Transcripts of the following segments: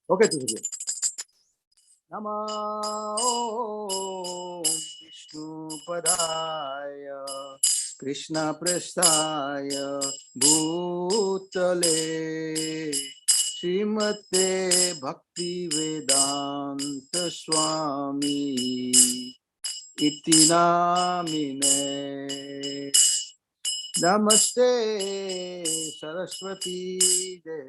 Okay, to begin. Nama Om Vishnu Padaya Krishna Prasthaya Bhutale Srimate Bhakti Vedanta Swami Iti Namine Namaste Saraswati Deve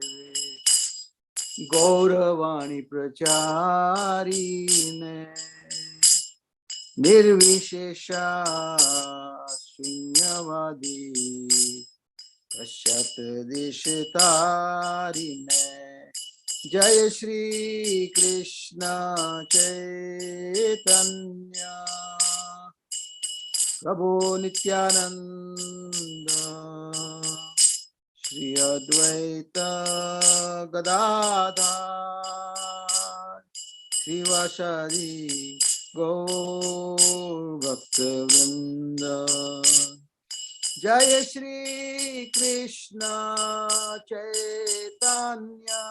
Gauravani Pracharine Nirvishesha Shunyavadi Pashat Dishitarine Jai Shri Krishna Chaitanya Prabhu Nityananda Jayadvaita Gadadhar Srivasadi Gaur Bhaktivinoda Jaya Shri Krishna Chaitanya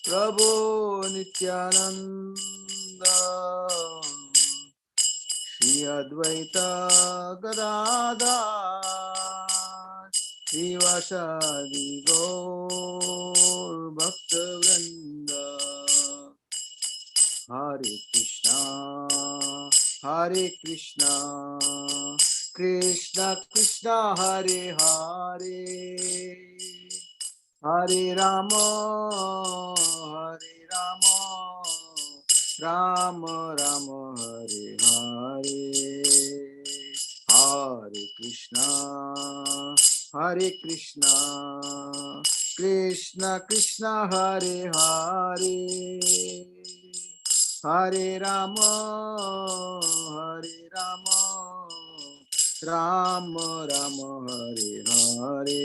Prabhu Nityananda Jayadvaita Gadadhar Srivasadi Gaur Bhaktivinoda Hare Krishna Krishna Krishna Hare Hare Hare Rama Rama Rama Hare Hare Hare Krishna Krishna Krishna Hare Hare Hare Rama Rama Rama Hare Hare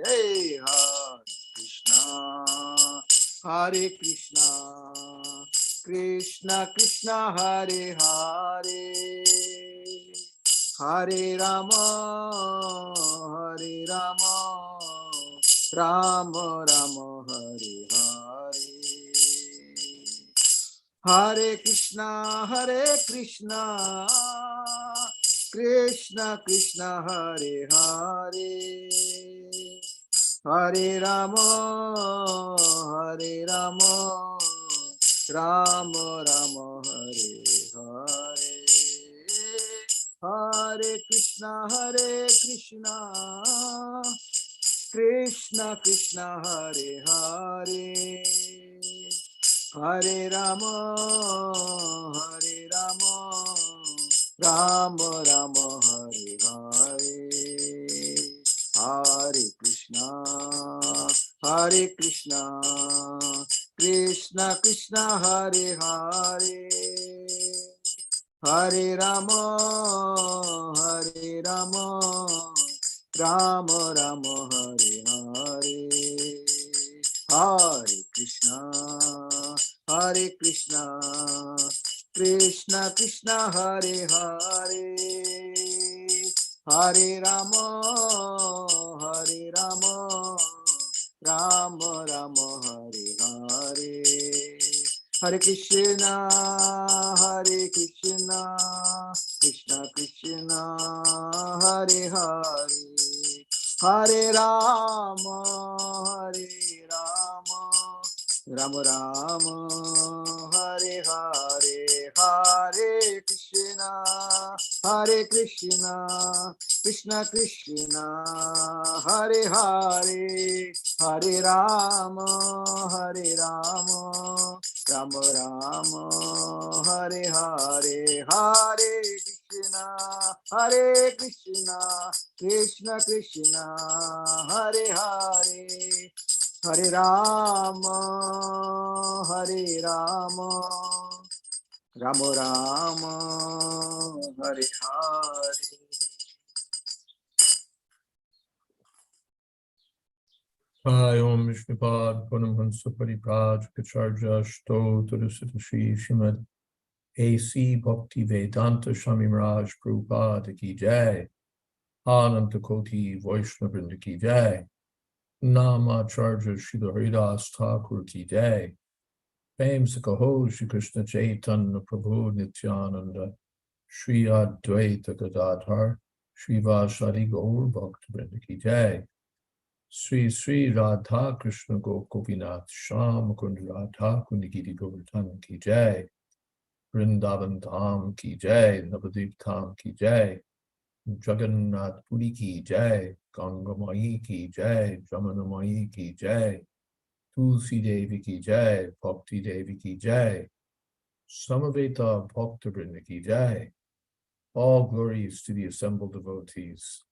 Hey Hare Krishna Krishna Krishna Hare Hare Hare Rama Rama Rama Hare Hare Hare Krishna Krishna Krishna Hare Hare Hare Rama Rama Rama Hare Hare Hare Krishna Krishna Krishna Hare Hare Hare Rama Rama Rama Hare Hare Hare Krishna Krishna Krishna Hare Hare Hare Rama Rama Rama Hare Hare Hare Krishna Krishna Krishna Hare Hare Hare Rama Rama Rama Hare Hare Hare Krishna Krishna Krishna Hare Hare Hare Rama Rama Rama Hare Hare Hare Krishna Krishna Krishna Hare Hare Hare Rama Rama Rama Hare Hare Hare Krishna Krishna Krishna Hare Hare Hare Rama Rama Rama Hare Hare Om Vishnupad Paramhansa Paripaj Kacharya Stotra Sitashi Srimad A.C. Bhakti Vedanta Swami Maharaj Prabhupada Ki Jai Ananta Koti Vaishnavrinda Ki Jai Namacharya Srila Haridas Thakur Ki Jai. Fame Sakaho Shri Krishna Chaitanya Prabhu Nityananda Shri Advaita Gadadhar Shri Vashari Gaur Bhakta Vrinda Ki Jai. Sri Sri Radha Krishna Gopinath Sham Kund Radha Kundagiri Govardhan Ki Jai. Vrindavan Dham Ki Jai. Navadip Dham Ki Jai. Jagannath Puri Ki Jai. Ganga Mai Ki Jai. Jamuna Mai Ki Jai. Tulsi Devi Ki Jai. Bhakti Devi Ki Jai. Samaveta Bhakta Vrinda Ki Jai. All glories to the assembled devotees.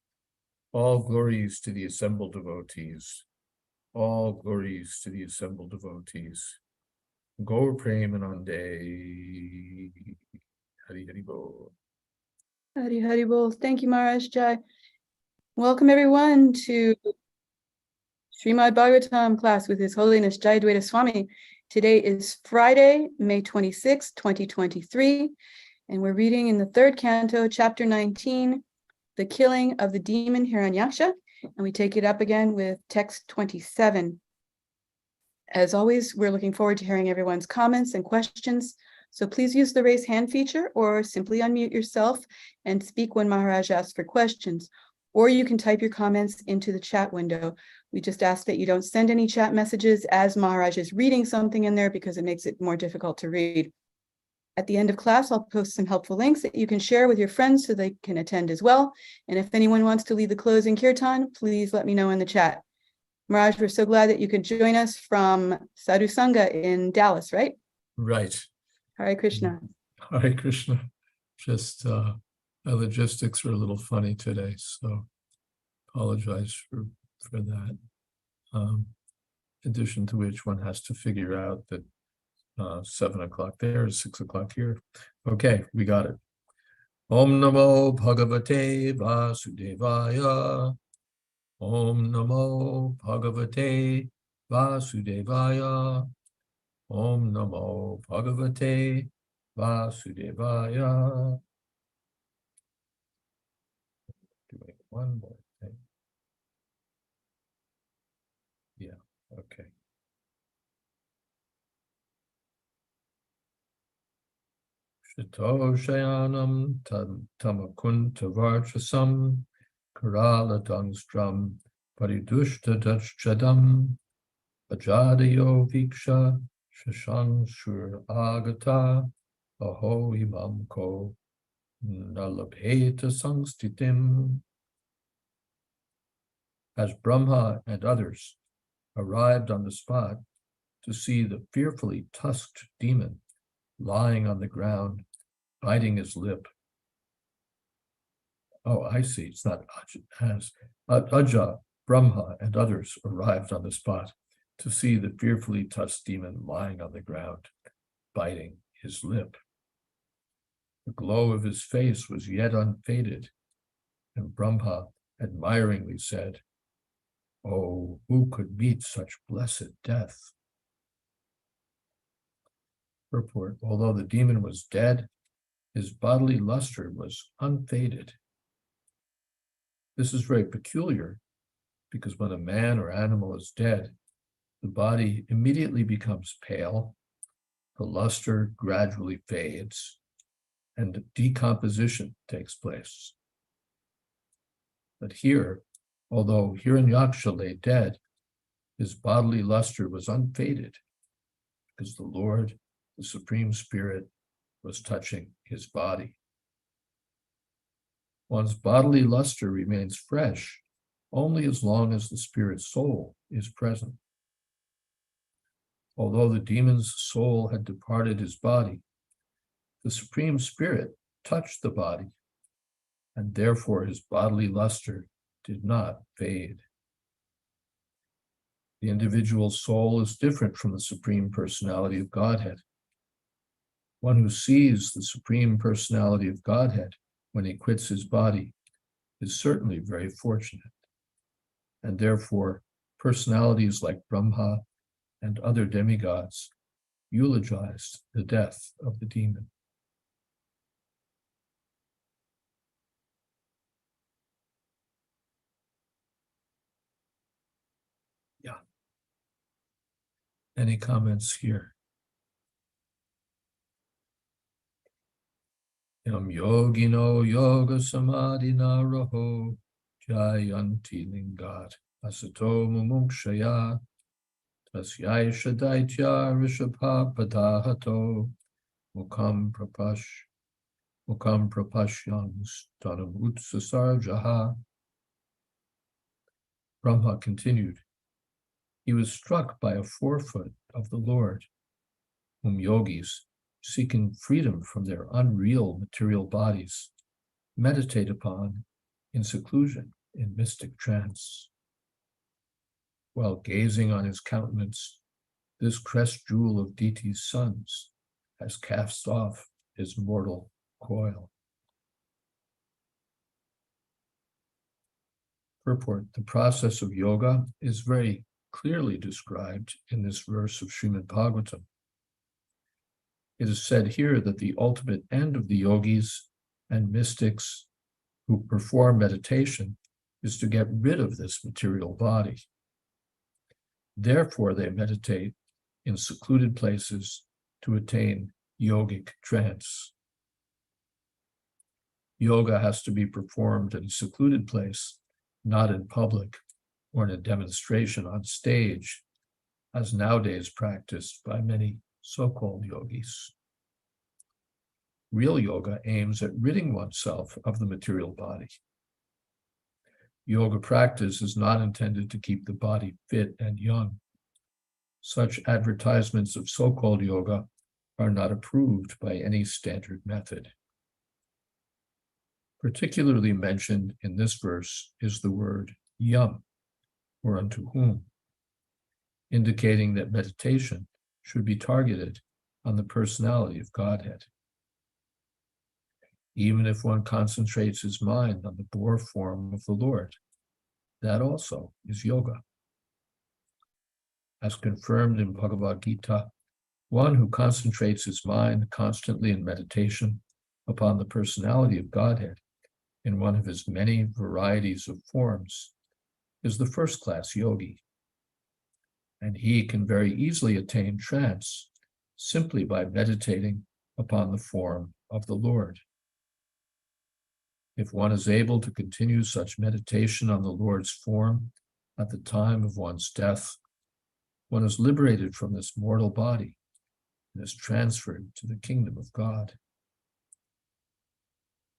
All glories to the assembled devotees. All glories to the assembled devotees. Gaur Premanande. Hari Hari Bol. Hari Hari Bol. Thank you, Maharaj Jai. Welcome everyone to Srimad Bhagavatam class with His Holiness Jayadvaita Swami. Today is Friday, May 26, 2023, and we're reading in the third canto, chapter 19, the killing of the demon Hiranyaksha, and we take it up again with text 27. As always, we're looking forward to hearing everyone's comments and questions. So please use the raise hand feature or simply unmute yourself and speak when Maharaj asks for questions. Or you can type your comments into the chat window. We just ask that you don't send any chat messages as Maharaj is reading something in there because it makes it more difficult to read. At the end of class, I'll post some helpful links that you can share with your friends so they can attend as well. And if anyone wants to lead the closing kirtan, please let me know in the chat. Maharaj, we're so glad that you could join us from Sadhu Sangha in Dallas, right? Right. Hare Krishna. Hare Krishna. Just the logistics are a little funny today, so apologize for that. In addition to which, one has to figure out that 7 o'clock there is 6 o'clock here. Okay, we got it. Om Namo Bhagavate Vasudevaya. Om Namo Bhagavate Vasudevaya. Om Namo Bhagavate Vasudevaya. Doing one more thing. Yeah, okay. Shito Shayanam Tamakunta Varchasam Karala Dangstram Paridushta Dachadam Ajadayo Viksha Shashan Shur Agata Aho Imamko Nalabheta Sangstitim. As Brahma and others arrived on the spot to see the fearfully tusked demon lying on the ground, biting his lip. Oh, I see. It's not as Aja, Brahma, and others arrived on the spot to see the fearfully tusked demon lying on the ground, biting his lip. The glow of his face was yet unfaded, and Brahma admiringly said, "Oh, who could meet such blessed death?" Purport: although the demon was dead, his bodily luster was unfaded. This is very peculiar because when a man or animal is dead, the body immediately becomes pale, the luster gradually fades, and decomposition takes place. But here, although Hiranyaksha lay dead, his bodily luster was unfaded because the Lord, the Supreme Spirit, was touching his body. One's bodily luster remains fresh only as long as the spirit's soul is present. Although the demon's soul had departed his body, the Supreme Spirit touched the body, and therefore his bodily luster did not fade. The individual soul is different from the Supreme Personality of Godhead. One who sees the Supreme Personality of Godhead when he quits his body is certainly very fortunate, and therefore personalities like Brahma and other demigods eulogized the death of the demon. Any comments here? Yam yogino yoga samadhina raho jayanti lingat asato mumukshaya tasyaisha daitya rishabha padahato mukam prapashyams tanamutsa sarjaha. Brahma continued, he was struck by a forefoot of the Lord, whom yogis, seeking freedom from their unreal material bodies, meditate upon in seclusion in mystic trance. While gazing on his countenance, this crest jewel of deity's sons has cast off his mortal coil. Purport: the process of yoga is very clearly described in this verse of Srimad Bhagavatam. It is said here that the ultimate end of the yogis and mystics who perform meditation is to get rid of this material body. Therefore, they meditate in secluded places to attain yogic trance. Yoga has to be performed in a secluded place, not in public or in a demonstration on stage, as nowadays practiced by many so-called yogis. Real yoga aims at ridding oneself of the material body. Yoga practice is not intended to keep the body fit and young. Such advertisements of so-called yoga are not approved by any standard method. Particularly mentioned in this verse is the word yam, or unto whom, indicating that meditation should be targeted on the personality of Godhead. Even if one concentrates his mind on the Boar form of the Lord, that also is yoga. As confirmed in Bhagavad Gita, one who concentrates his mind constantly in meditation upon the personality of Godhead in one of his many varieties of forms is the first-class yogi, and he can very easily attain trance simply by meditating upon the form of the Lord. If one is able to continue such meditation on the Lord's form at the time of one's death, one is liberated from this mortal body and is transferred to the kingdom of God.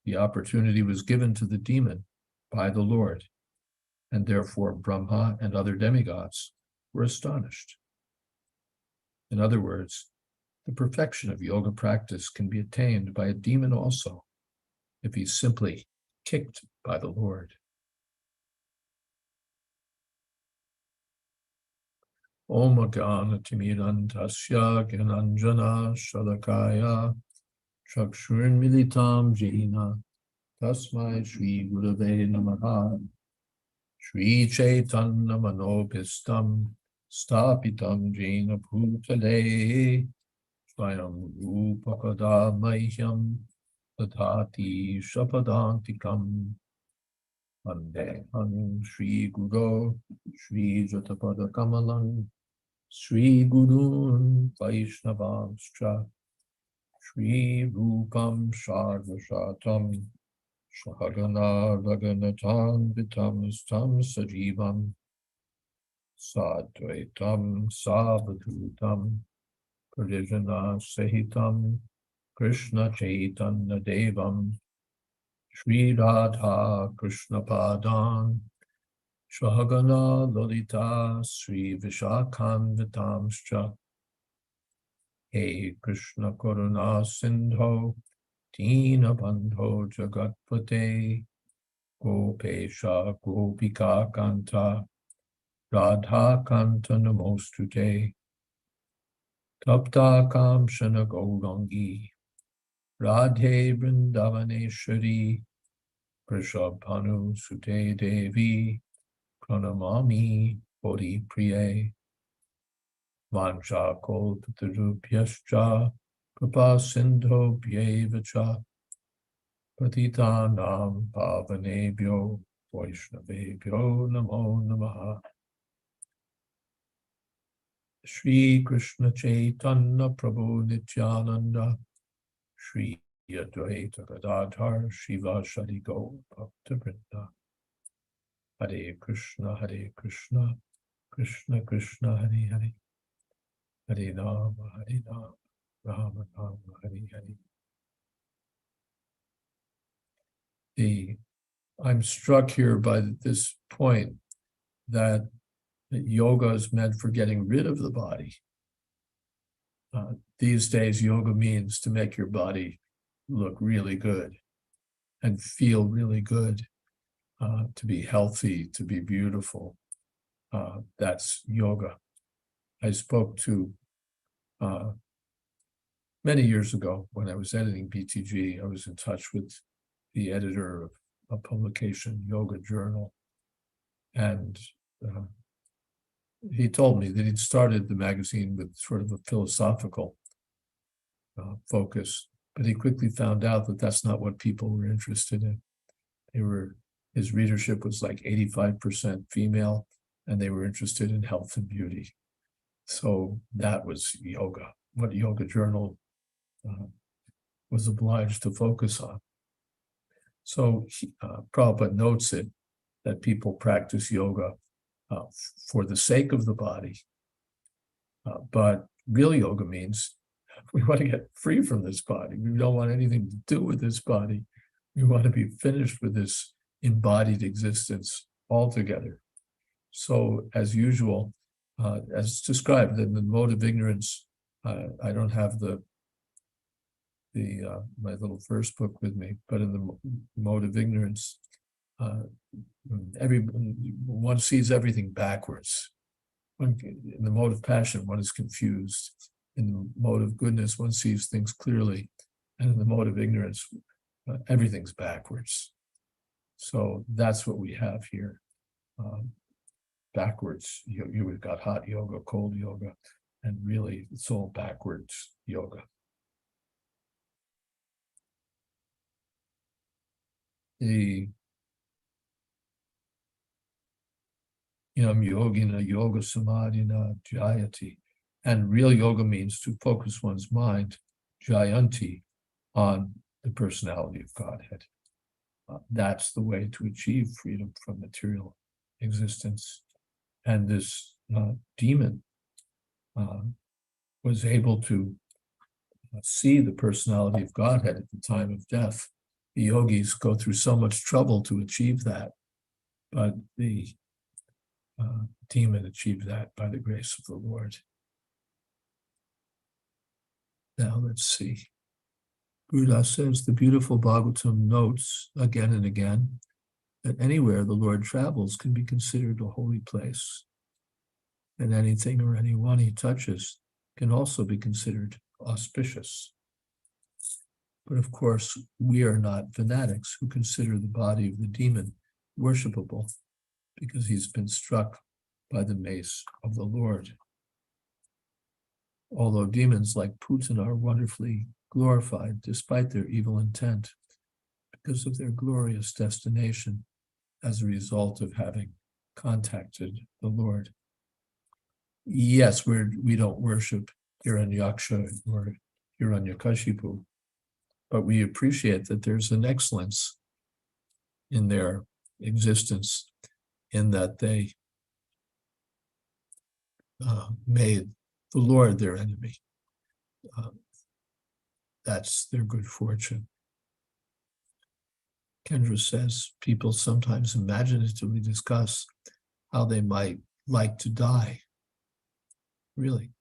The opportunity was given to the demon by the Lord, and therefore Brahma and other demigods were astonished. In other words, the perfection of yoga practice can be attained by a demon also, if he's simply kicked by the Lord. Om Agana Timirantasya Gyananjana Shalakaya Chakshurin Militam Jina Tasmai Shri Gurave Namaha Shri Chaitanya Manopistam Stapitam Jina Bhutale Swayam Rupakada Mahyam Tadhati Shapadantikam Vandeham Shri Guru Shri Jatapada Kamalam Shri Gurun Vaishnavamscha Shri Rupam Sarvashatam Shahagana Raghunathan Vitam Stam Sajivam Sadvaitam Savadhutam Parijana Sahitam Krishna Chaitanya Devam Shri Radha Krishna Padan Shahagana Lalita Sri Vishakhan Vitamscha He Krishna Karuna Sindho Dina Bandho Jagatpate Gopesha Gopika Kanta Radha Kanta Namostute Tapta Kamshana Gaurangi Radhe Vrindavaneshwari Prishabhanu Sute Devi Pranamami Bodhi Priye Vancha Kolpatarubhyascha Kripa Sindho Bhyevacha Patitanam Pavanebhyo Vaishnavebhyo Namo Namaha. Shri Krishna Chaitanya Prabhu Nityananda, Shri Jayadvaita Gadadhar, Shiva Shadi Gaur Bhaktivinoda. Hare Krishna, Krishna Krishna, Hare Hare, Hare Rama, Rama Rama, Hare Hare. I'm struck here by this point that yoga is meant for getting rid of the body. These days, yoga means to make your body look really good and feel really good, to be healthy, to be beautiful. That's yoga. I spoke to, many years ago when I was editing BTG, I was in touch with the editor of a publication, Yoga Journal, and he told me that he'd started the magazine with sort of a philosophical focus, but he quickly found out that that's not what people were interested in. His readership was like 85% female, and they were interested in health and beauty. So that was yoga, what Yoga Journal was obliged to focus on. So Prabhupada notes it, that people practice yoga for the sake of the body. But real yoga means we want to get free from this body. We don't want anything to do with this body. We want to be finished with this embodied existence altogether. So as usual, as described in the mode of ignorance, I don't have my little first book with me, but in the mode of ignorance, one sees everything backwards. In the mode of passion, one is confused. In the mode of goodness, one sees things clearly. And in the mode of ignorance, everything's backwards. So that's what we have here. Backwards. We've got hot yoga, cold yoga, and really it's all backwards yoga. The Yam Yogina Yoga Samadhina Jayati. And real yoga means to focus one's mind, Jayanti, on the personality of Godhead. That's the way to achieve freedom from material existence. And this demon was able to see the personality of Godhead at the time of death. The yogis go through so much trouble to achieve that, but the demon achieved that by the grace of the Lord. Now let's see. Buddha says the beautiful Bhagavatam notes again and again that anywhere the Lord travels can be considered a holy place, and anything or anyone he touches can also be considered auspicious. But of course, we are not fanatics who consider the body of the demon worshipable because he's been struck by the mace of the Lord. Although demons like Putin are wonderfully glorified despite their evil intent because of their glorious destination as a result of having contacted the Lord. Yes, we don't worship Hiranyaksha or Hiranyakashipu, but we appreciate that there's an excellence in their existence in that they made the Lord their enemy. That's their good fortune. Kendra says people sometimes imaginatively discuss how they might like to die. Really.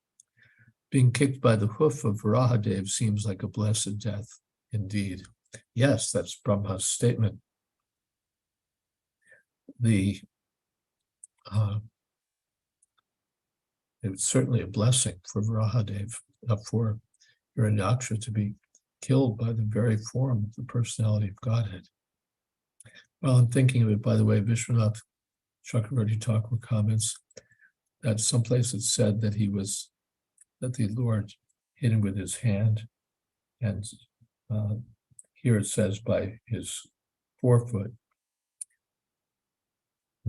Being kicked by the hoof of Varahadev seems like a blessed death indeed. Yes, that's Brahma's statement. It's certainly a blessing for Varahadev, for Hiranyaksha to be killed by the very form of the personality of Godhead. Well, I'm thinking of it, by the way, Vishwanath Chakravarti Thakur comments that someplace it said that that the Lord hit him with his hand, and here it says by his forefoot.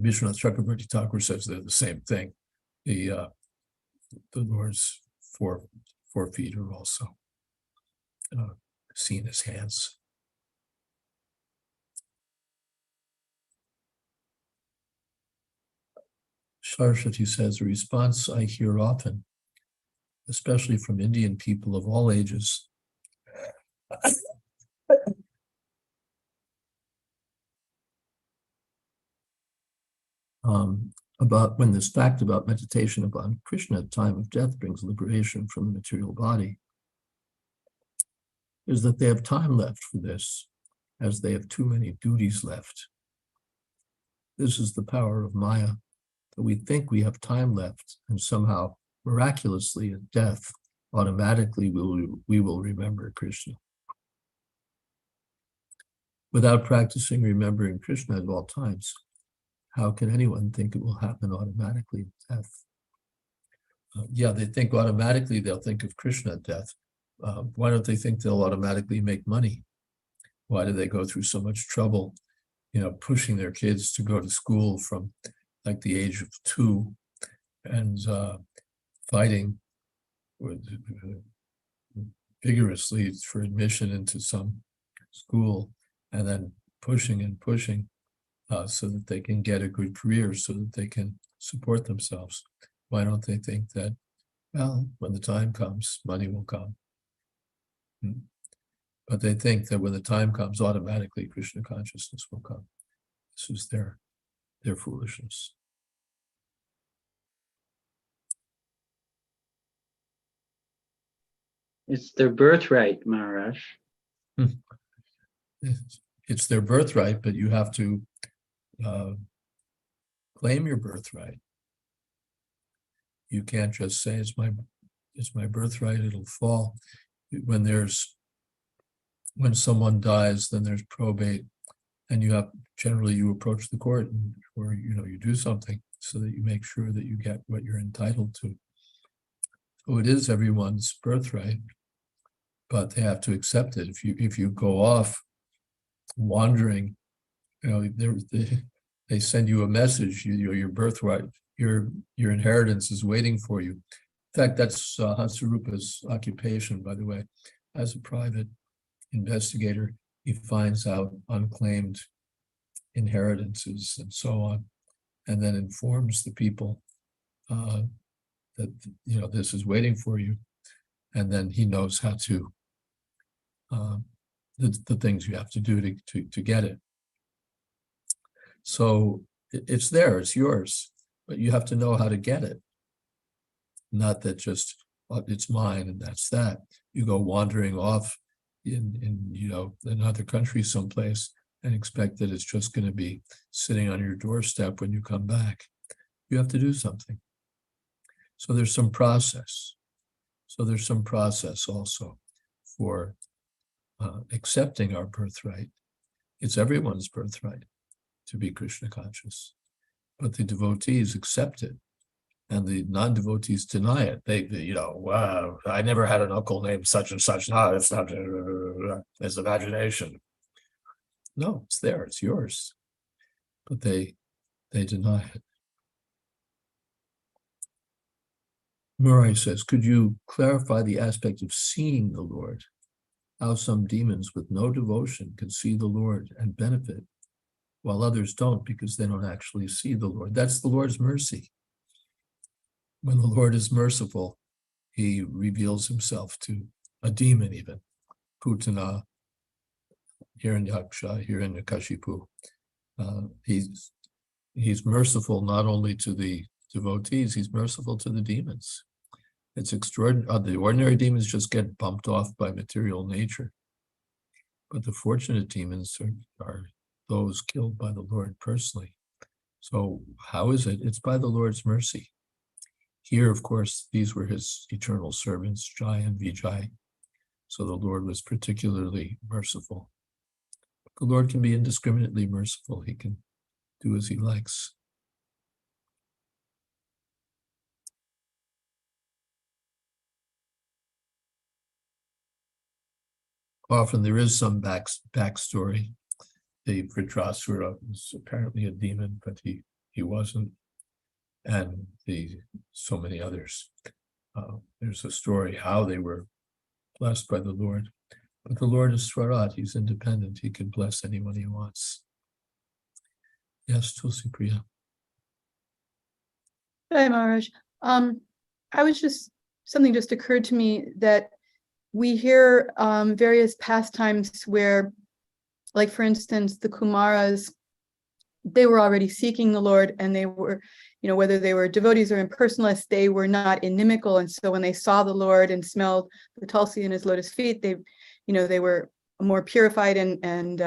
Vishwanath Chakravarti Thakur says they're the same thing. The the Lord's four feet are also seen as hands. Saraswati says, a response I hear often, especially from Indian people of all ages, about when this fact about meditation upon Krishna at time of death brings liberation from the material body, is that they have time left for this, as they have too many duties left. This is the power of Maya, that we think we have time left, and somehow, miraculously at death, automatically we will remember Krishna. Without practicing remembering Krishna at all times, how can anyone think it will happen automatically at death? Yeah, they think automatically they'll think of Krishna at death. Why don't they think they'll automatically make money? Why do they go through so much trouble, pushing their kids to go to school from like the age of 2 and fighting vigorously for admission into some school, and then pushing and pushing so that they can get a good career, so that they can support themselves? Why don't they think that, well, when the time comes, money will come? But they think that when the time comes, automatically Krishna consciousness will come. This is their foolishness. It's their birthright, Maharaj. It's their birthright, but you have to claim your birthright. You can't just say it's my birthright, it'll fall. When someone dies, then there's probate, and you approach the court, or you do something so that you make sure that you get what you're entitled to. So it is everyone's birthright, but they have to accept it. If you go off wandering, they send you a message. Your birthright, your inheritance is waiting for you. In fact, that's Hansarupa's occupation, by the way. As a private investigator, he finds out unclaimed inheritances and so on, and then informs the people that this is waiting for you, and then he knows how to the things you have to do to get it. So it's there, it's yours, but you have to know how to get it. Not that just it's mine and that's that. You go wandering off in another country someplace and expect that it's just going to be sitting on your doorstep when you come back. You have to do something. So there's some process. Also for accepting our birthright. It's everyone's birthright to be Krishna conscious, but the devotees accept it, and the non-devotees deny it. They wow, I never had an uncle named such and such. No, it's not. It's imagination. No, it's there. It's yours, but they deny it. Murray says, could you clarify the aspect of seeing the Lord? How some demons with no devotion can see the Lord and benefit, while others don't because they don't actually see the Lord. That's the Lord's mercy. When the Lord is merciful, he reveals himself to a demon even, Putana, Hiranyaksha, Hiranyakashipu. He's merciful not only to the devotees, he's merciful to the demons. It's extraordinary. The ordinary demons just get bumped off by material nature. But the fortunate demons are those killed by the Lord personally. So how is it? It's by the Lord's mercy. Here, of course, these were his eternal servants, Jai and Vijay. So the Lord was particularly merciful. The Lord can be indiscriminately merciful. He can do as he likes. Often there is some backstory. The Vritrasura was apparently a demon, but he wasn't, and so many others. There's a story how they were blessed by the Lord. But the Lord is Swarat, he's independent. He can bless anyone he wants. Yes, Tulsi Priya. Hi, Maharaj. Something just occurred to me that we hear various pastimes where, like for instance, the Kumaras, they were already seeking the Lord, and they were, whether they were devotees or impersonalists, they were not inimical. And so when they saw the Lord and smelled the Tulsi in his lotus feet, they were more purified and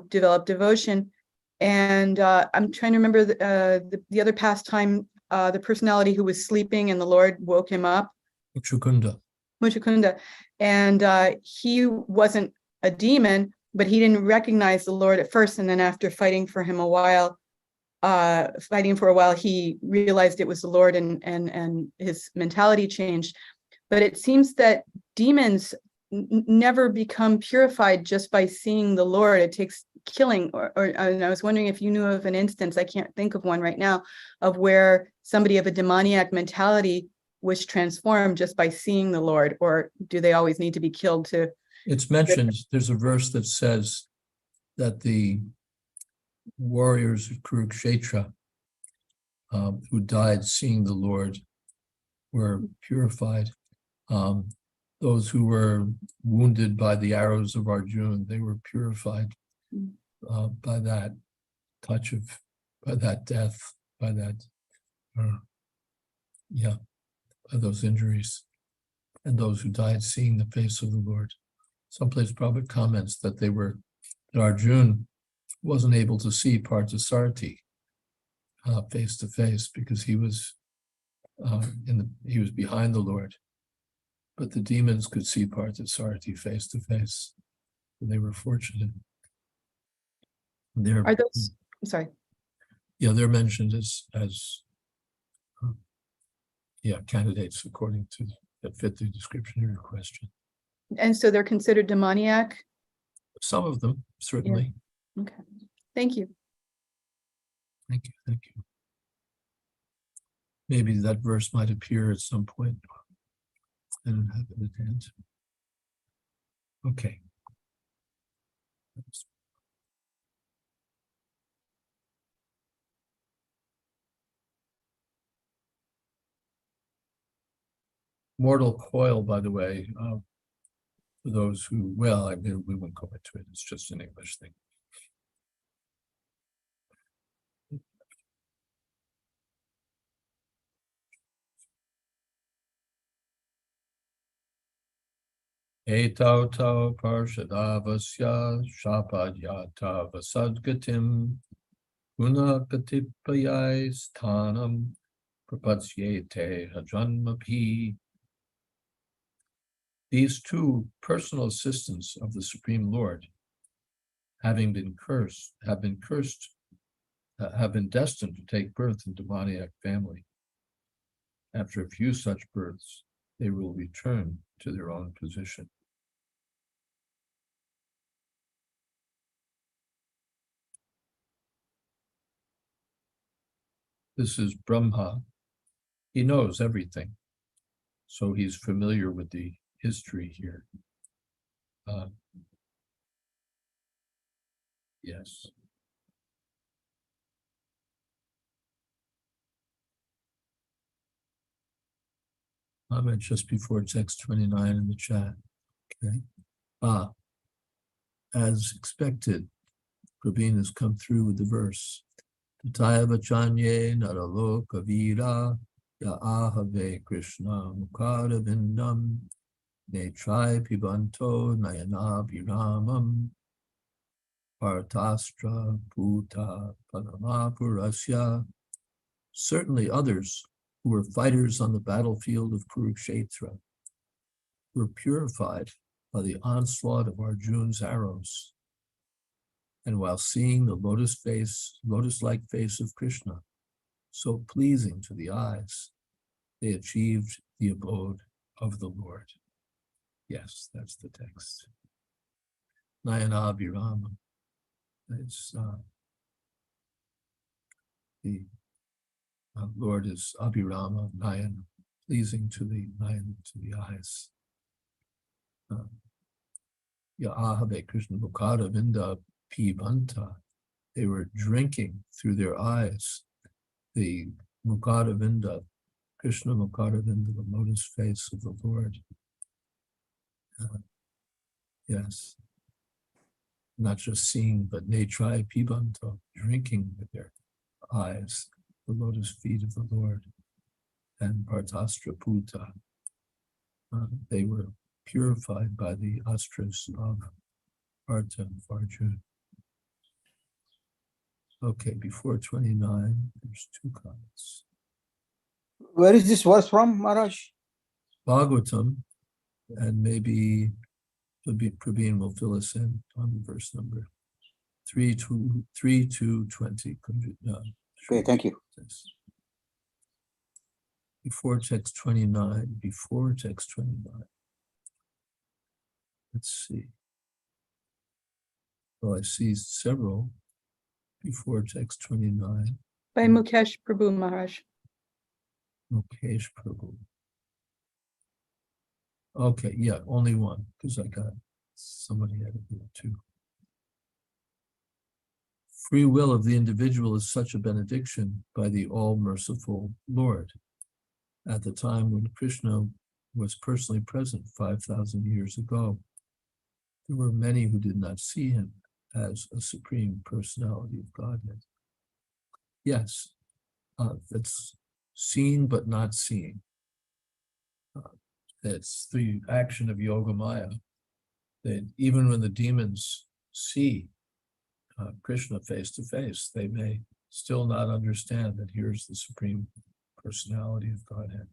developed devotion. And I'm trying to remember the other pastime, the personality who was sleeping and the Lord woke him up. Muchukunda. And he wasn't a demon, but he didn't recognize the Lord at first. And then after fighting for a while, he realized it was the Lord, and his mentality changed. But it seems that demons never become purified just by seeing the Lord. It takes killing, and I was wondering if you knew of an instance, I can't think of one right now, of where somebody of a demoniac mentality was transformed just by seeing the Lord, or do they always need to be killed to? It's mentioned, there's a verse that says that the warriors of Kurukshetra who died seeing the Lord were purified. Those who were wounded by the arrows of Arjuna, they were purified by that touch of, by that death, by that, by those injuries. And those who died seeing the face of the Lord. Someplace Prabhupada comments that that Arjuna wasn't able to see Parthasarathi face to face because he was he was behind the Lord, but the demons could see Parthasarathi face to face. They were fortunate. Are those? I'm sorry. Yeah, they're mentioned as candidates according to that fit the description of your question. And so they're considered demoniac? Some of them, certainly. Yeah. Okay. Thank you. Thank you. Maybe that verse might appear at some point. I don't have it at hand. Okay. Mortal coil, by the way, for those who, we won't go into it. It's just an English thing. Etau tau parshadavasya shapadyata vasadgatim gunakatipayai sthanam prapasyete hajanmapi. These two personal assistants of the Supreme Lord, have been destined to take birth in demoniac family. After a few such births, they will return to their own position. This is Brahma. He knows everything, so he's familiar with the history here. Yes. Comment just before text 29 in the chat. Okay. As expected, Praveen has come through with the verse. Tataya vachanye naraloka vira ya ahave Krishna mukara vindam netrai pibanto nayana viramam partastra puta paramapurasya. Certainly others who were fighters on the battlefield of Kurukshetra were purified by the onslaught of Arjuna's arrows. And while seeing the lotus-like face of Krishna, so pleasing to the eyes, they achieved the abode of the Lord. Yes, that's the text. Nayana Abhirama. It's the Lord is Abhirama, Nayana. pleasing to the mind, to the eyes. Ya'ahave Krishna Mukada Vinda Pibanta. They were drinking through their eyes the Mukada Vinda, Krishna Mukada Vinda, the lotus face of the Lord. Yes. Not just seeing, but netrai pibanta, drinking with their eyes the lotus feet of the Lord. And partastra puta. They were purified by the astras of Partha and Arjuna. Okay, before 29, there's two comments. Where is this verse from, Maharaj? Bhagavatam, and maybe Prabin will fill us in on the verse number 3 to 20. Okay, thank you. Before text 29, Let's see. Well, I see several before text 29. By Mukesh Prabhu Maharaj. Mukesh Prabhu. Okay, yeah, only one, because I got somebody out of here too. Free will of the individual is such a benediction by the all-merciful Lord. At the time when Krishna was personally present 5,000 years ago, there were many who did not see him as a supreme personality of Godhead. Yes, that's seeing but not seeing. It's the action of Yoga Maya, that even when the demons see Krishna face to face, they may still not understand that here's the supreme personality of Godhead.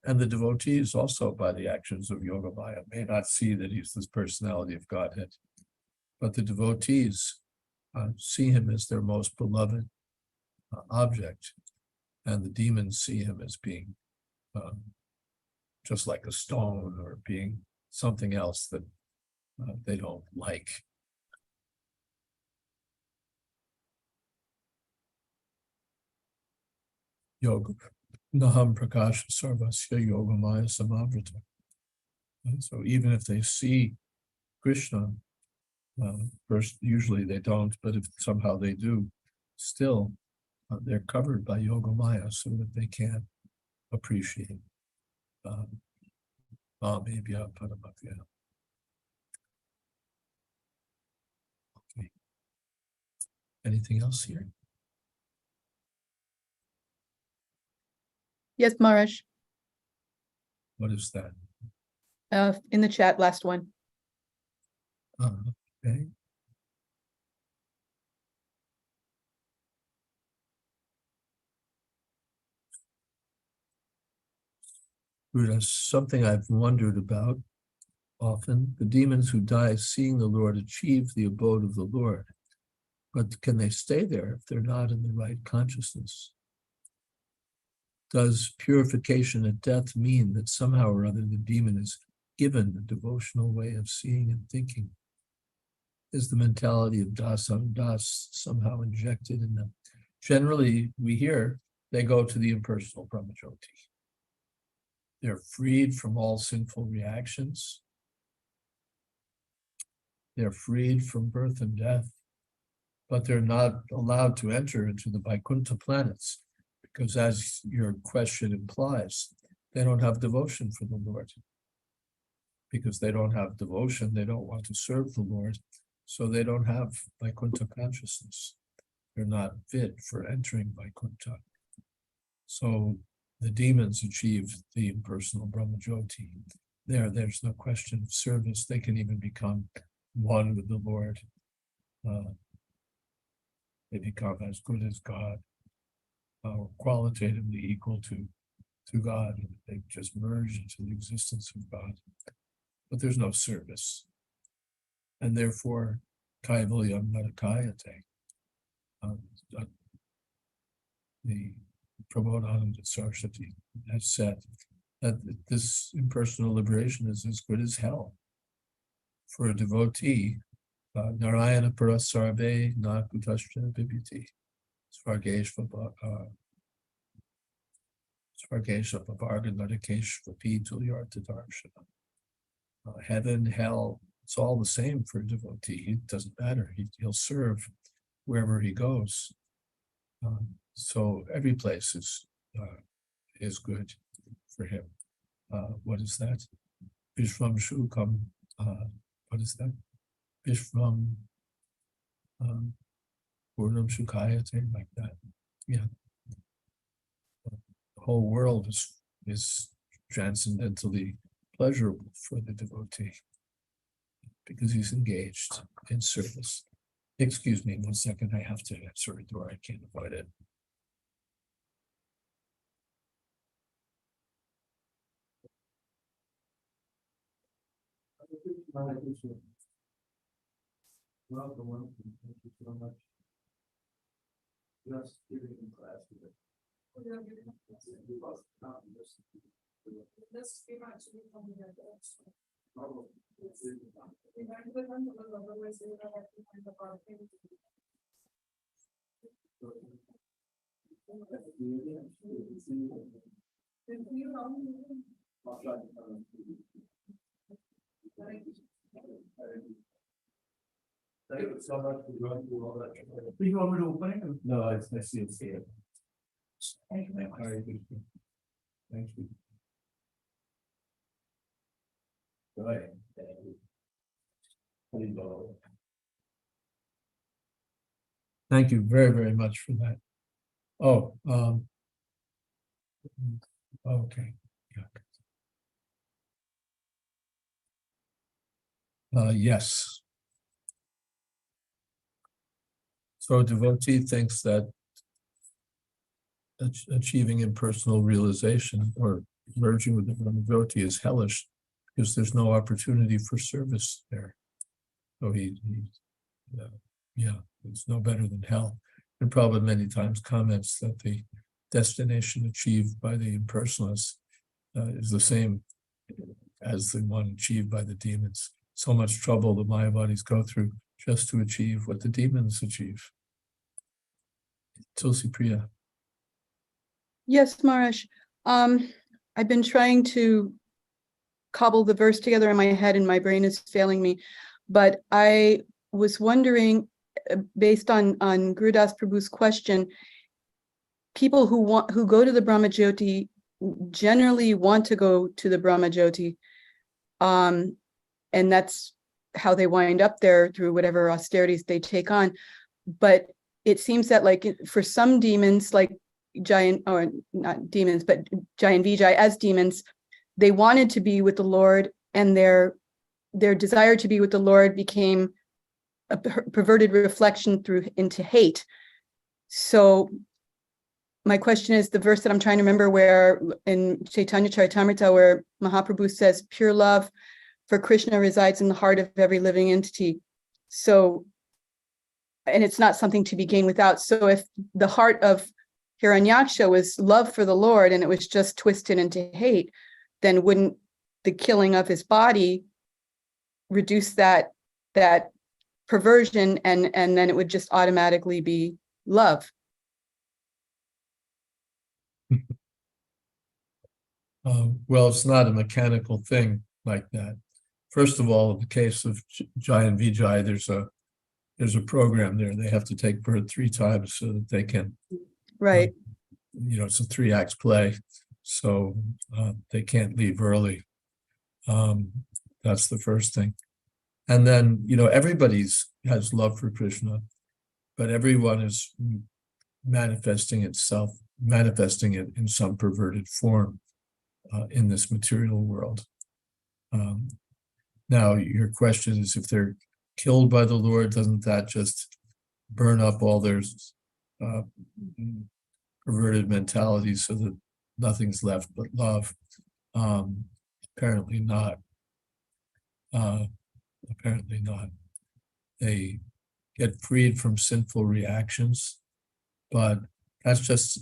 And the devotees also, by the actions of Yoga Maya, may not see that he's this personality of Godhead, but the devotees see him as their most beloved object, and the demons see him as being just like a stone or being something else that they don't like. Yoga. Naham prakasha sarvasya yogamaya samavrita. And so even if they see Krishna, first usually they don't, but if somehow they do, still they're covered by yogamaya so that they can't appreciate Bhavya Paramabhya. Okay. Anything else here? Yes, Maharaj. What is that? In the chat, last one. Okay. That's something I've wondered about often. The demons who die seeing the Lord achieve the abode of the Lord. But can they stay there if they're not in the right consciousness? Does purification at death mean that somehow or other the demon is given a devotional way of seeing and thinking? Is the mentality of dasam das somehow injected in them? Generally, we hear they go to the impersonal Brahmajyoti. They're freed from all sinful reactions. They're freed from birth and death, but they're not allowed to enter into the Vaikuntha planets because, as your question implies, they don't have devotion for the Lord. Because they don't have devotion, they don't want to serve the Lord, so they don't have Vaikuntha consciousness. They're not fit for entering Vaikuntha. So the demons achieve the impersonal Brahmajyoti. There's no question of service. They can even become one with the Lord. They become as good as God, or qualitatively equal to God. They just merge into the existence of God. But there's no service. And therefore, Kaivalyam Narakayate. The Prabodhananda Saraswati has said that this impersonal liberation is as good as hell. For a devotee, Narayana Parasarve Nakutasya Bibhiti. Svargeshva Svargesha Pavarga Nadakeshva Pitulyartha Darshana. Heaven, hell, it's all the same for a devotee. It doesn't matter. He'll serve wherever he goes. So every place is good for him. What is that? Vishvam Shukam. What is that? Vishvam Purnam Shukayate, like that. Yeah. The whole world is transcendentally pleasurable for the devotee because he's engaged in service. Excuse me 1 second, I have to answer a door, I can't avoid it. Welcome. Thank you so much. Just giving in class today. Thank you so much for going through all that. Do you want me to open it? No, I see it's here. Thank you very much. Thank you. Right. Thank you very, very much for that. Oh, okay. Yeah. Yes. So a devotee thinks that achieving impersonal realization or merging with the devotee is hellish because there's no opportunity for service there. So it's no better than hell. And Prabhupada many times comments that the destination achieved by the impersonalists is the same as the one achieved by the demons. So much trouble the Mayavadis go through just to achieve what the demons achieve. Tulsi Priya. Yes, Maharaj. I've been trying to cobble the verse together in my head and my brain is failing me. But I was wondering, based on Gurudas Prabhu's question, people who go to the Brahma Jyoti generally want to go to the Brahma Jyoti. And that's how they wind up there through whatever austerities they take on. But it seems that like for some demons, like Jai, or not demons, but Jai and Vijay as demons, they wanted to be with the Lord, and their desire to be with the Lord became a perverted reflection into hate. So my question is the verse that I'm trying to remember, where in Chaitanya Charitamrita, where Mahaprabhu says, pure love for Krishna resides in the heart of every living entity. So, and it's not something to be gained without. So if the heart of Hiranyaksha was love for the Lord and it was just twisted into hate, then wouldn't the killing of his body reduce that perversion, and then it would just automatically be love? Well, it's not a mechanical thing like that. First of all, in the case of Jai and Vijay, there's a program there. They have to take birth 3 times so that they can, Right. It's a 3-act play, so they can't leave early. That's the first thing. And then, everybody has love for Krishna, but everyone is manifesting it in some perverted form in this material world. Now, your question is, if they're killed by the Lord, doesn't that just burn up all their perverted mentalities so that nothing's left but love? Apparently not. Apparently not. They get freed from sinful reactions, but that's just,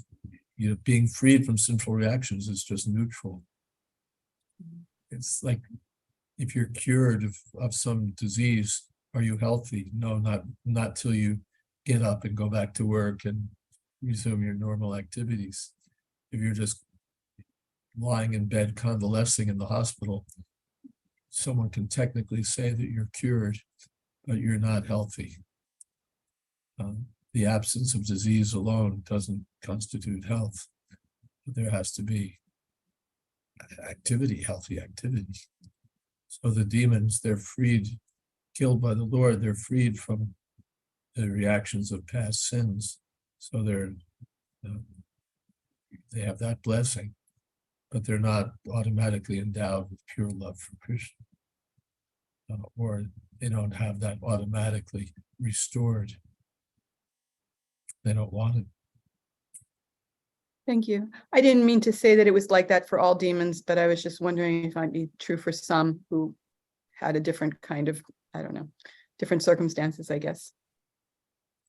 being freed from sinful reactions is just neutral. It's like if you're cured of some disease, are you healthy? No, not till you get up and go back to work and resume your normal activities. If you're just lying in bed convalescing in the hospital, someone can technically say that you're cured, but you're not healthy. The absence of disease alone doesn't constitute health. There has to be activity, healthy activity. So the demons, they're freed, killed by the Lord, they're freed from the reactions of past sins. So they have that blessing, but they're not automatically endowed with pure love for Krishna. Or they don't have that automatically restored. They don't want it. Thank you. I didn't mean to say that it was like that for all demons, but I was just wondering if it might be true for some who had a different kind of, I don't know, different circumstances, I guess.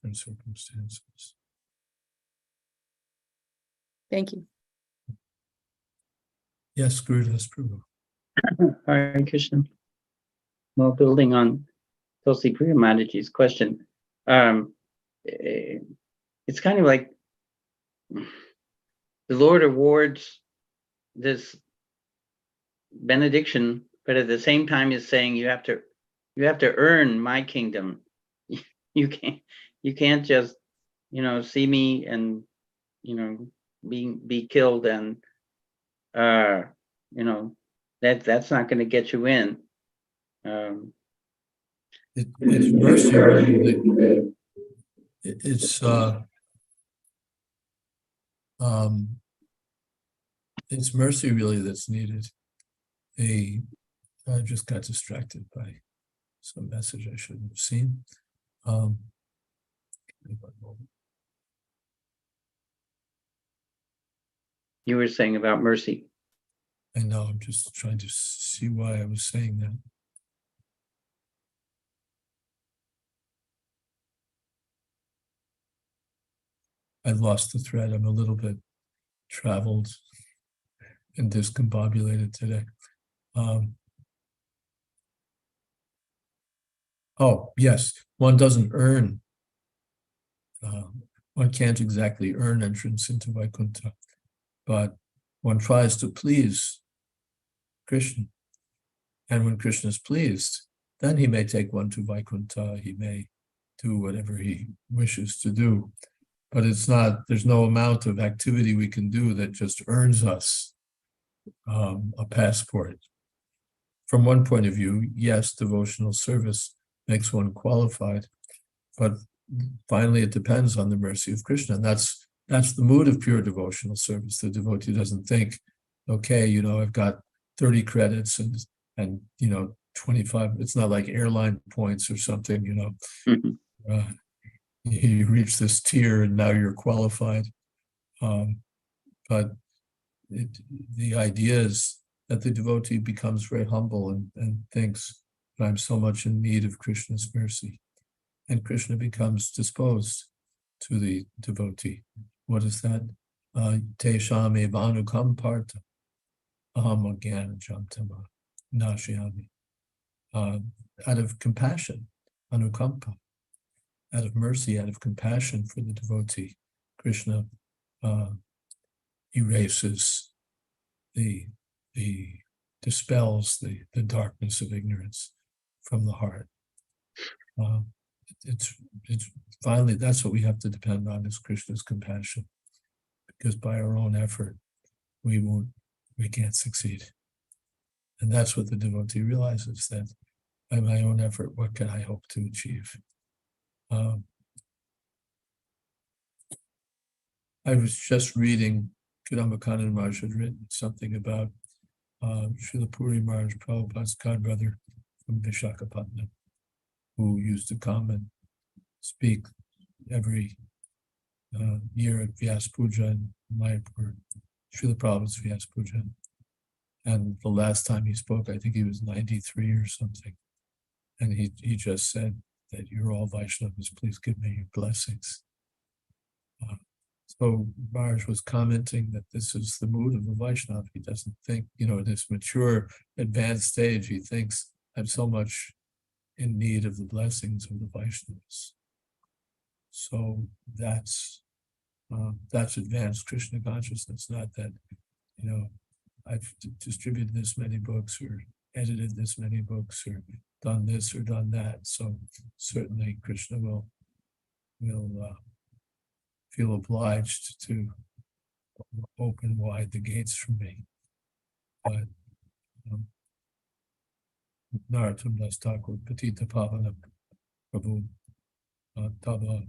In circumstances. Thank you. Yes, Gurudas Prabhu. Hare Krishna. Well, building on Tulsi Priya Mataji's question, it's kind of like the Lord awards this benediction, but at the same time is saying you have to earn my kingdom. You can't just see me and be killed and that's not going to get you in. It's mercy really. It's mercy really that's needed. I just got distracted by some message I shouldn't have seen. Give me one moment. You were saying about mercy. I know, I'm just trying to see why I was saying that. I've lost the thread. I'm a little bit traveled and discombobulated today. Oh, yes, one doesn't earn. One can't exactly earn entrance into Vaikuntha, but one tries to please Krishna. And when Krishna is pleased, then he may take one to Vaikuntha, he may do whatever he wishes to do. But there's no amount of activity we can do that just earns us a passport. From one point of view, yes, devotional service makes one qualified, but finally it depends on the mercy of Krishna. And that's the mood of pure devotional service. The devotee doesn't think, okay, I've got 30 credits and 25, it's not like airline points or something, Mm-hmm. You reach this tier and now you're qualified. But the idea is that the devotee becomes very humble and thinks that I'm so much in need of Krishna's mercy. And Krishna becomes disposed to the devotee. What is that? Tesham eva anukamparta aham agyan jamtama nashyami. Out of compassion, anukampa, out of mercy, out of compassion for the devotee, Krishna erases dispels the darkness of ignorance from the heart. It's finally, that's what we have to depend on, is Krishna's compassion, because by our own effort we can't succeed. And that's what the devotee realizes, that by my own effort, what can I hope to achieve? I was just reading, Kadambakanan Maharaj had written something about Srila Puri Maharaj, Prabhupada's godbrother from Visakhapatnam, who used to come and speak every year at Vyas Puja in Mayapur, Srila Prabhupada's Vyas Puja. And the last time he spoke, I think he was 93 or something. And he just said that you're all Vaishnavas, please give me your blessings. So Maharaj was commenting that this is the mood of the Vaishnava. He doesn't think, at this mature, advanced stage, he thinks, I'm so much in need of the blessings of the Vaishnavas. So that's advanced Krishna consciousness, not that, I've distributed this many books or edited this many books or done this or done that. So certainly Krishna will feel obliged to open wide the gates for me. But Narottam Das Thakur Patita Pavana Prabhu Tava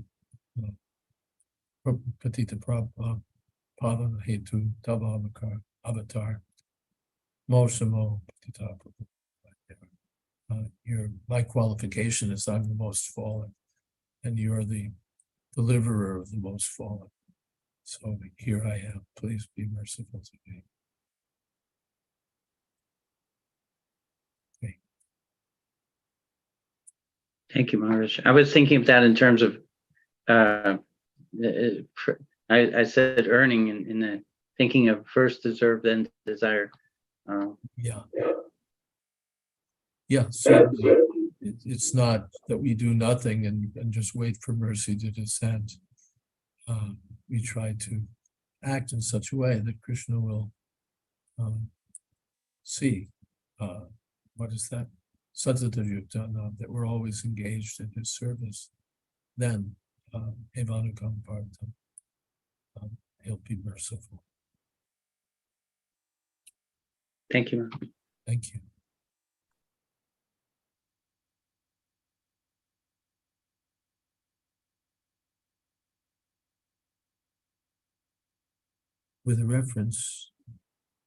Patita Pavana Hetu Tava Avatar Moshamo Patita Prabhu. My qualification is I'm the most fallen, and you're the deliverer of the most fallen. So here I am. Please be merciful to me. Okay. Thank you, Maharaj. I was thinking of that in terms of, I said earning in the thinking of first deserve, then desire. Yeah, certainly. It's not that we do nothing and just wait for mercy to descend. We try to act in such a way that Krishna will see. What is that? Sadhata-yukta, that we're always engaged in his service. Then, evanukam bhartam, he'll be merciful. Thank you, Maharaj. Thank you. With a reference,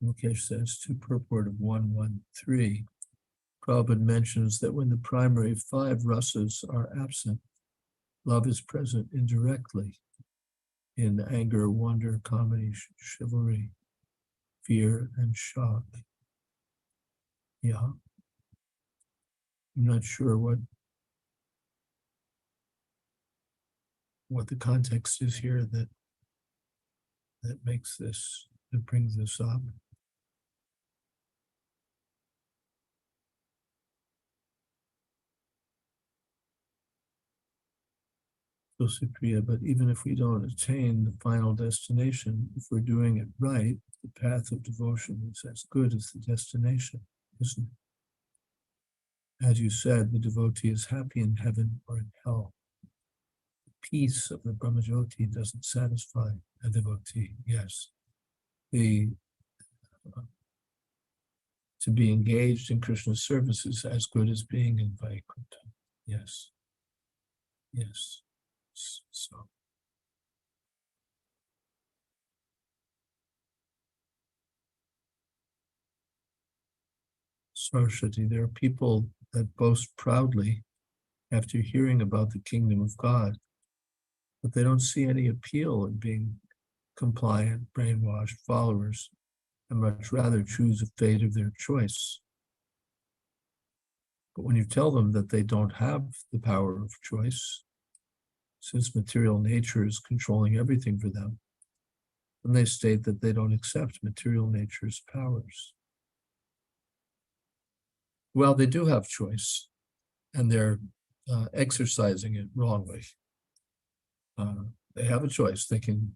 Mukesh says, to purport of 113, Prabhupada mentions that when the primary 5 rasas are absent, love is present indirectly in anger, wonder, comedy, chivalry, fear, and shock. Yeah. I'm not sure what the context is here that makes this, that brings this up. So Supriya, but even if we don't attain the final destination, if we're doing it right, the path of devotion is as good as the destination, isn't it? As you said, the devotee is happy in heaven or in hell. The peace of the Brahmajyoti doesn't satisfy a devotee. Yes. To be engaged in Krishna's service is as good as being in Vaikuntha. Yes. Yes. So. Saraswati, there are people that boast proudly after hearing about the kingdom of God, but they don't see any appeal in being compliant, brainwashed followers, and much rather choose a fate of their choice. But when you tell them that they don't have the power of choice, since material nature is controlling everything for them, then they state that they don't accept material nature's powers. Well, they do have choice, and they're exercising it wrongly. They have a choice. They can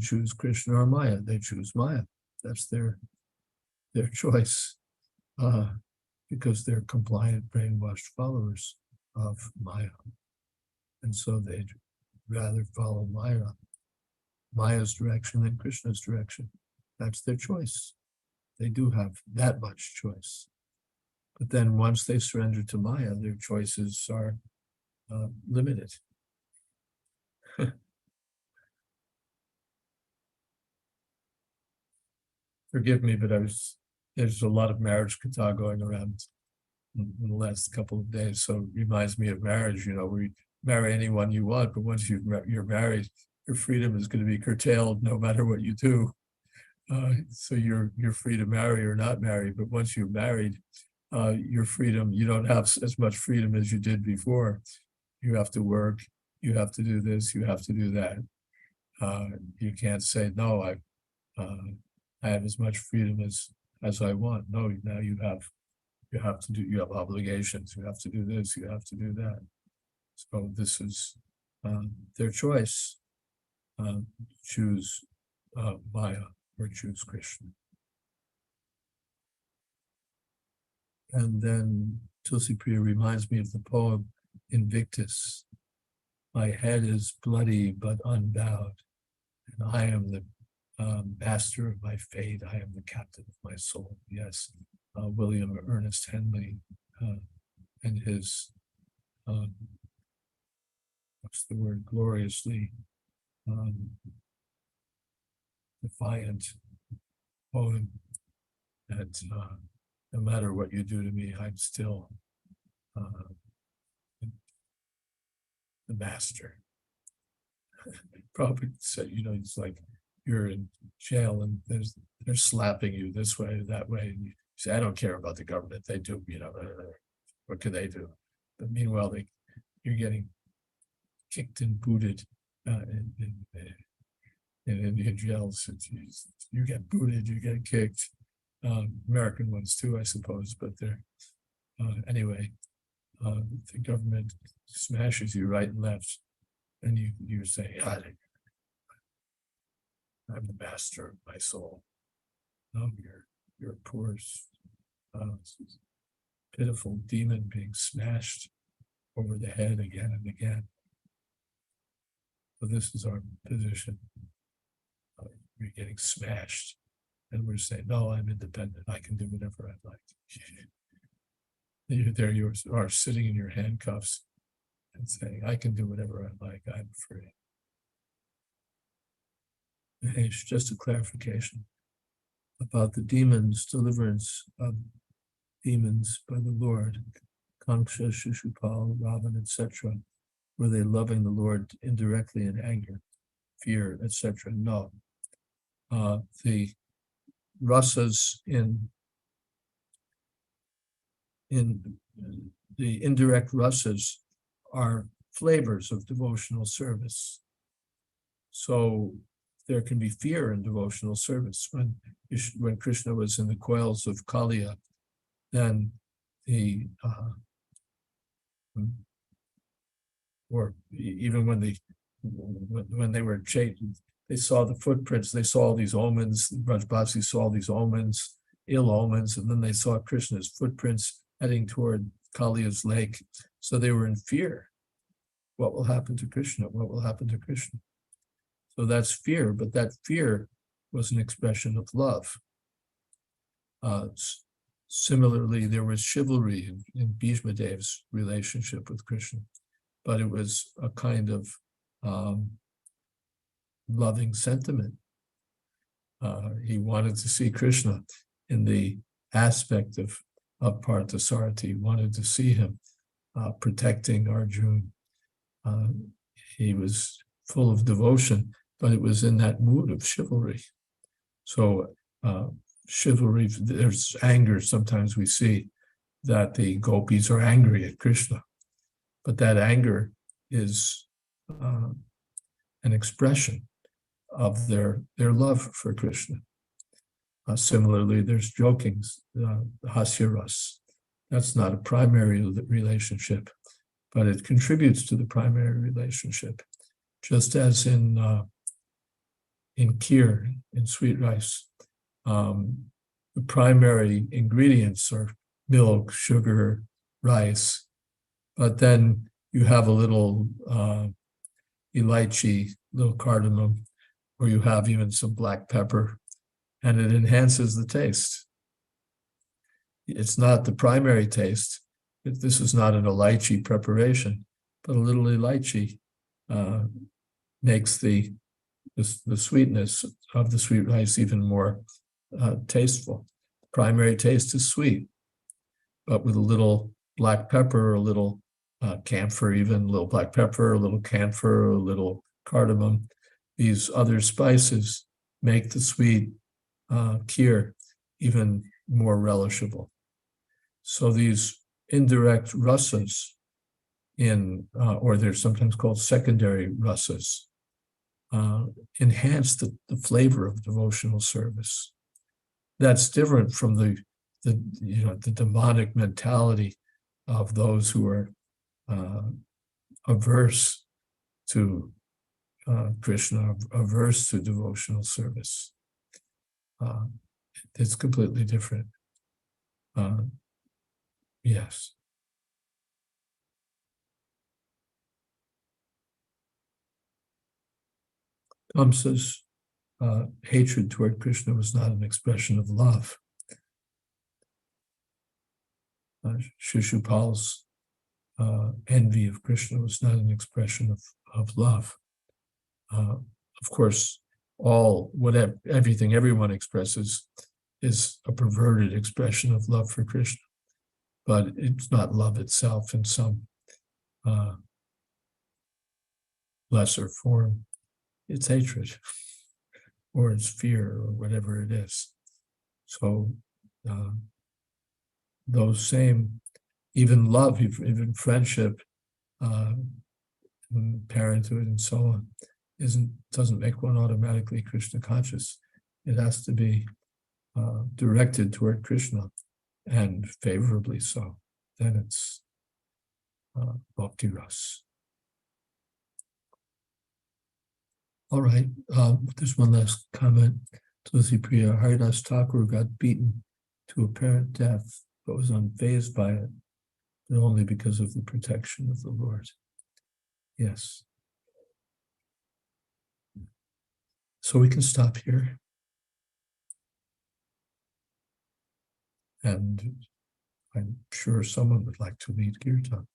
choose Krishna or Maya. They choose Maya. That's their choice, because they're compliant, brainwashed followers of Maya, and so they'd rather follow Maya's direction than Krishna's direction. That's their choice. They do have that much choice. But then once they surrender to Maya, their choices are limited. Forgive me, but there's a lot of marriage katha going around in the last couple of days. So it reminds me of marriage, where you marry anyone you want, but once you're married, your freedom is going to be curtailed no matter what you do. So you're free to marry or not marry, but once you're married, your freedom, you don't have as much freedom as you did before. You have to work, you have to do this, you have to do that. You can't say, no, I have as much freedom as I want. No, now you have obligations, you have to do this, you have to do that. So this is their choice. Choose Maya or choose Krishna. And then Tulsi Priya reminds me of the poem Invictus. My head is bloody but unbowed, and I am the master of my fate. I am the captain of my soul. Yes, William Ernest Henley and his, what's the word, gloriously defiant poem that no matter what you do to me, I'm still the master. Probably said, it's like you're in jail and they're slapping you this way, that way. And you say, I don't care about the government. They do, what can they do? But meanwhile, you're getting kicked and booted in Indian jails. You get booted, you get kicked. American ones too, I suppose, but they're anyway. The government smashes you right and left, and you say, I'm the master of my soul. No, you're a poor, pitiful demon being smashed over the head again and again. So this is our position. We're getting smashed, and we're saying, no, I'm independent. I can do whatever I like. There you are sitting in your handcuffs and saying, I can do whatever I like. I'm free. Hey, just a clarification about the demons, deliverance of demons by the Lord, Kanksha, Shishupal, Ravan, etc. Were they loving the Lord indirectly in anger, fear, etc.? No. The rasas in the indirect rasas are flavors of devotional service. So there can be fear in devotional service. When Krishna was in the coils of Kaliya, then or even when they were chased, they saw the footprints, they saw these omens, Brajbasi saw these omens, ill omens, and then they saw Krishna's footprints heading toward Kaliya's lake. So they were in fear. What will happen to Krishna? What will happen to Krishna? So that's fear, but that fear was an expression of love. Similarly, there was chivalry in Bhishma Dev's relationship with Krishna, but it was a kind of loving sentiment. He wanted to see Krishna in the aspect of Parthasarathi. He wanted to see him protecting Arjuna. He was full of devotion, but it was in that mood of chivalry. So chivalry, there's anger. Sometimes we see that the gopis are angry at Krishna, but that anger is an expression of their love for Krishna. Similarly, there's jokings, hasya ras. That's not a primary relationship, but it contributes to the primary relationship. Just as in kheer, in sweet rice, the primary ingredients are milk, sugar, rice, but then you have a little elaichi, little cardamom, or you have even some black pepper, and it enhances the taste. It's not the primary taste. This is not an elaichi preparation, but a little elaichi makes the sweetness of the sweet rice even more tasteful. Primary taste is sweet, but with a little black pepper, a little camphor, even a little black pepper, a little camphor, a little cardamom, these other spices make the sweet kheer even more relishable. So these indirect rasas or they're sometimes called secondary rasas, enhance the flavor of devotional service. That's different from the demonic mentality of those who are averse to Krishna, averse to devotional service. It's completely different. Yes. Tom says hatred toward Krishna was not an expression of love. Shishupal's envy of Krishna was not an expression of love. Of course, everything everyone expresses is a perverted expression of love for Krishna, but it's not love itself in some lesser form. It's hatred, or it's fear, or whatever it is. So those same, even love, even friendship, parenthood, and so on, doesn't make one automatically Krishna conscious. It has to be directed toward Krishna, and favorably so. Then it's bhakti ras. All right, there's one last comment. Tulsi Priya, Haridas Thakur got beaten to apparent death, but was unfazed by it, but only because of the protection of the Lord. Yes. So we can stop here. And I'm sure someone would like to lead Kirtan.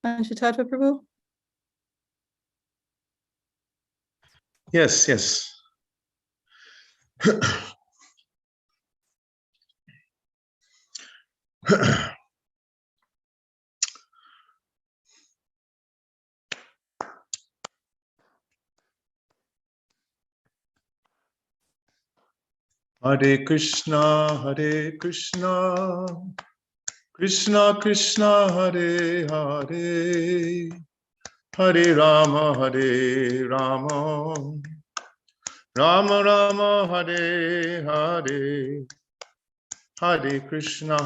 Tattva Prabhu? Yes, yes. Hare Krishna, Krishna Krishna, Hare Hare, Hare Rama, Rama Rama, Hare Hare, Hare Krishna,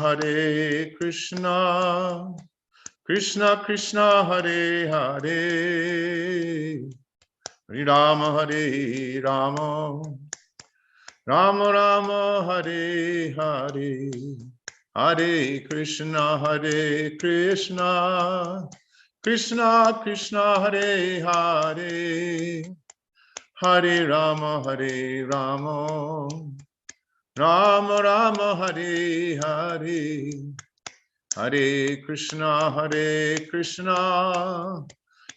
Krishna Krishna, Hare Hare, Hare Rama, Rama Rama, Hare Hare, Hare Krishna, Krishna Krishna, Hare Hare, Hare Rama, Rama Rama, Hare Hare, Hare Krishna,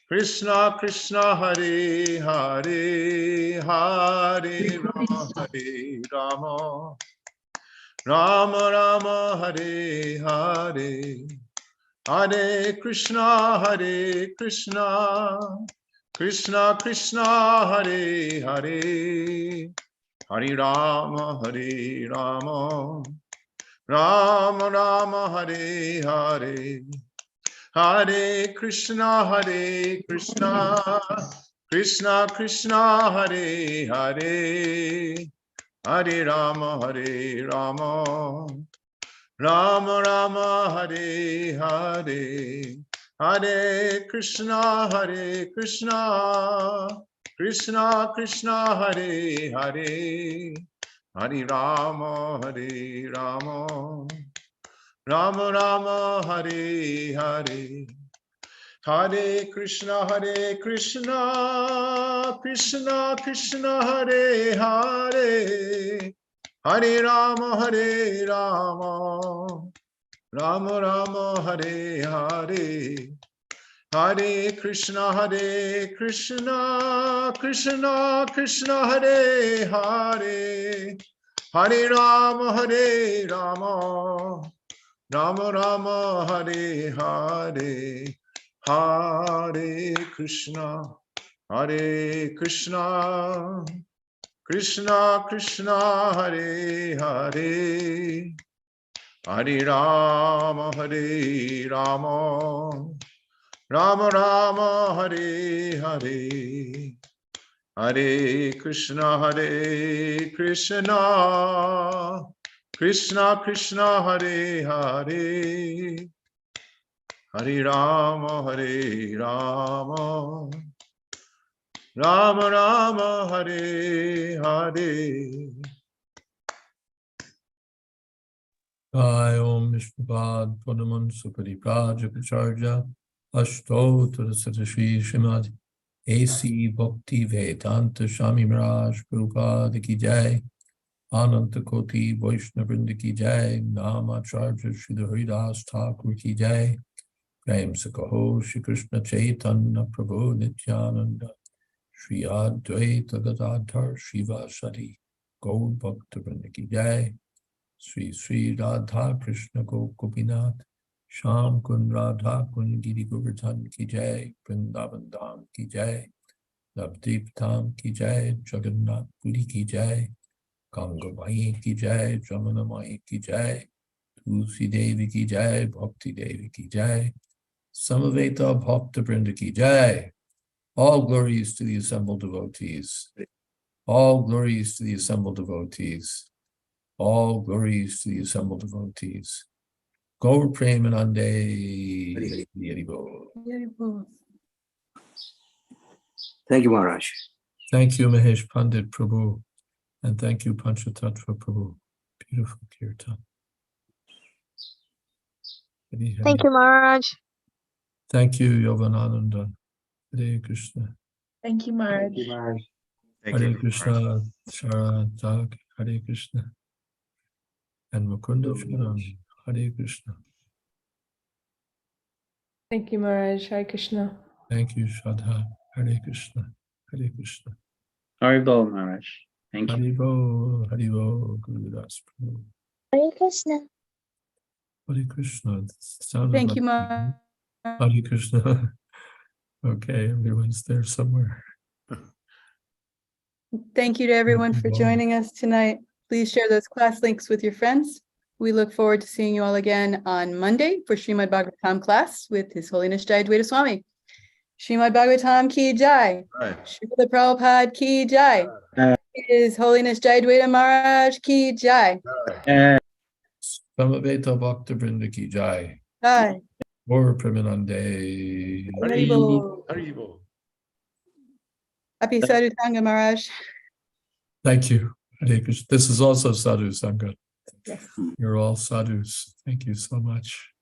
Krishna Krishna, Hare Hare, Hare Rama, Rama Rama, Hare Hare, Hare Krishna, Krishna Krishna, Hare Hare, Hare Rama, Rama Rama, Hare Hare, Hare Krishna, Krishna Krishna, Hare Hare, Hare Rama, Rama Rama, Hare Hare, Hare Krishna, Krishna Krishna, Hare Hare, Hare Rama, Rama Rama, Hare Hare, Hare Krishna, Krishna Krishna, Hare Hare, Hare Rama, Rama Rama, Hare Hare, Hare Krishna, Krishna Krishna, Hare Hare, Hare Rama, Rama Rama, Hare Hare, Hare Krishna, Krishna Krishna, Hare Hare, Hare Rama, Rama Rama, Hare Hare, Hare Krishna, Krishna Krishna, Hare Hare, Hare Rama, Rama Rama Hare Hare. Jai Om Vishnupada Purnaman Suparipraja Pacharya Ashto Turasata Shri Srimad A.C. Bhakti Vedanta Swami Maharaj Prabhupada Ki Jai Ananta Koti Vaishnavrinda Ki Jai Namacharya Shri Haridas Thakur Ki Jai Prem Sakaho Shri Krishna Chaitanya Prabhu Nityananda Shri Advaita Gadadhar Shivasari Gaur Bhaktivinoda Ki Jai Sri Sri Radha Krishna Gopinath Sham Kun Radha Kun Giri Govardhan Ki Jai Vrindavan Dham Ki Jai Navdeep Dham Ki Jai Jagannath Puri Ki Jai Ganga Mai Ki Jai Jamuna Mai Ki Jai Tulsi Devi Ki Jai Bhakti Devi Ki Jai Samaveta Bhakta Vrinda Ki Jai. All glories to the assembled devotees. All glories to the assembled devotees. All glories to the assembled devotees. Gaur Premanande. Hari Bol. Thank you, Maharaj. Thank you, Mahesh Pandit Prabhu. And thank you, Panchatattva Prabhu. Beautiful kirtan. Hari Hari. Thank you, Maharaj. Thank you, Yovanananda. Hare Krishna. Thank you, Maharaj. Thank you, Maharaj. Thank Hare you. Krishna. Sharatag. Hare Krishna. And Mukunda Charan. Hare Krishna. Thank you, Maharaj. Hare Krishna. Thank you, Shraddha. Hare Krishna. Hare Krishna. Haribol, Maharaj. Thank you. Haribo, Haribo, Gurudas Prabhu. Hare Krishna. Hare Krishna. Sounded Thank like you, Maharaj. Hare Krishna. Okay, everyone's there somewhere. Thank you to everyone you for all. joining us tonight. Please share those class links with your friends. We look forward to seeing you all again on Monday for Srimad Bhagavatam class with His Holiness Jayadvaita Swami. Srimad Bhagavatam ki jai. Right. Srila Prabhupada ki jai. His Holiness Jayadvaita Maharaj ki jai. Samaveta Bhakta Vrinda Ki Jai. Jai. Gaur Premanande. Haribol. Haribo. Happy Sadhu Sangha, Maharaj. Thank you. Hare Krishna. This is also Sadhu Sangha. Yes. You're all sadhus. Thank you so much.